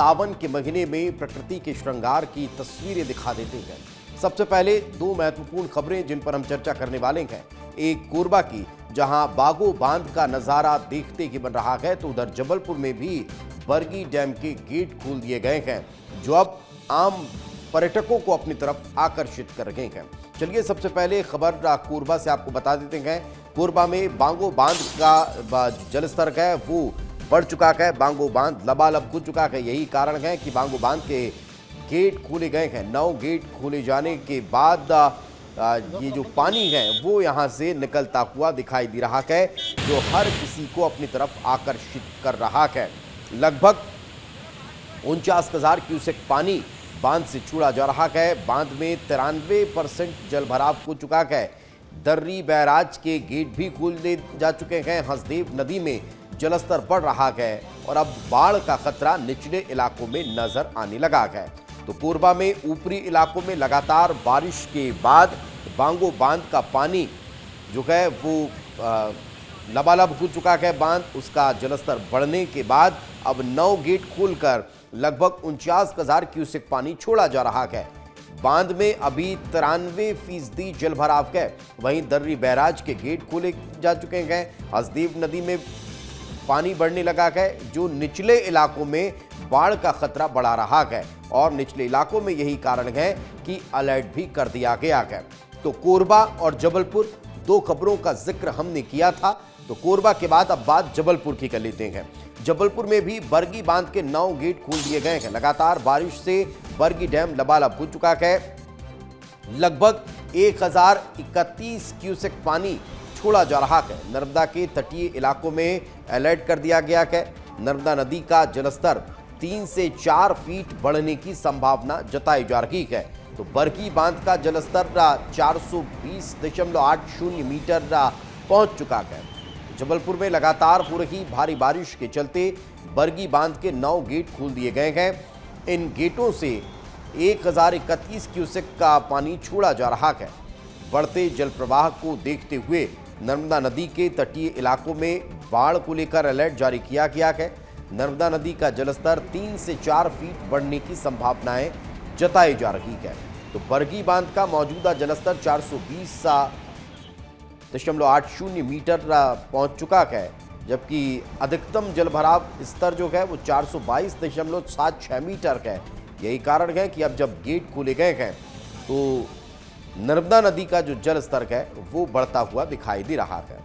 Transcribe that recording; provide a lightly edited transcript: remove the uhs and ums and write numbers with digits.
सावन के महीने में प्रकृति के श्रृंगार की तस्वीरें दिखा देते हैं। सबसे पहले दो महत्वपूर्ण खबरें जिन पर हम चर्चा करने वाले हैं। एक कोरबा की, जहां बागो बांध का नजारा देखते ही बन रहा है, तो उधर जबलपुर में भी बरगी डैम के गेट खोल दिए गए हैं, जो अब आम पर्यटकों को अपनी तरफ आकर्षित कर रहे हैं। चलिए सबसे पहले खबर कोरबा से आपको बता देते हैं। कोरबा में बांगो बांध का जलस्तर है वो बढ़ चुका है। बांगो बांध लबालब हो चुका है। यही कारण है कि बांगो बांध के गेट खोले गए हैं। 9 गेट खोले जाने के बाद ये जो पानी है वो यहाँ से निकलता हुआ दिखाई दे रहा है, जो हर किसी को अपनी तरफ आकर्षित कर रहा है। लगभग 49,000 क्यूसेक पानी बांध से छोड़ा जा रहा है। बांध में 93% जल भराव हो चुका है। दर्री बैराज के गेट भी खोल दिए जा चुके हैं। हसदेव नदी में जलस्तर बढ़ रहा है और अब बाढ़ का खतरा निचले इलाकों में नजर आने लगा है। तो कोरबा में ऊपरी इलाकों में लगातार बारिश के बाद बांगो बांध का पानी जो है वो लबालब हो चुका है। बांध उसका जलस्तर बढ़ने के बाद अब 9 गेट खोलकर लगभग 49,000 क्यूसेक पानी छोड़ा जा रहा है। बांध में अभी 93% जल भराव है। वहीं दर्री बैराज के गेट खोले जा चुके हैं। हसदेव नदी में पानी बढ़ने लगा है, जो निचले इलाकों में बाढ़ का खतरा बढ़ा रहा है और निचले इलाकों में यही कारण है कि अलर्ट भी कर दिया गया है। तो कोरबा और जबलपुर दो खबरों का जिक्र हमने किया था, तो कोरबा के बाद अब बात जबलपुर की कर लेते हैं। जबलपुर में भी बरगी बांध के 9 गेट खोल दिए गए हैं। लगातार बारिश से बरगी डैम लबालब हो चुका है। लगभग 1031 क्यूसेक पानी छोड़ा जा रहा है। नर्मदा के तटीय इलाकों में अलर्ट कर दिया गया है। नर्मदा नदी का जलस्तर 3 से 4 फीट बढ़ने की संभावना जताई जा रही है। तो बरगी बांध का जलस्तर 420.80 मीटर पहुंच चुका है। जबलपुर में लगातार हो रही भारी बारिश के चलते बरगी बांध के 9 गेट खोल दिए गए हैं। इन गेटों से 1031 क्यूसेक का पानी छोड़ा जा रहा है। बढ़ते जल प्रवाह को देखते हुए नर्मदा नदी के तटीय इलाकों में बाढ़ को लेकर अलर्ट जारी किया गया है। नर्मदा नदी का जलस्तर 3 से 4 फीट बढ़ने की संभावनाएं जताई जा रही है। तो बरगी बांध का मौजूदा जलस्तर 420.80 मीटर पहुंच चुका है, जबकि अधिकतम जलभराव स्तर जो है वो 422.76 मीटर है। यही कारण है कि अब जब गेट खोले गए हैं तो नर्मदा नदी का जो जल स्तर है वो बढ़ता हुआ दिखाई दे रहा है।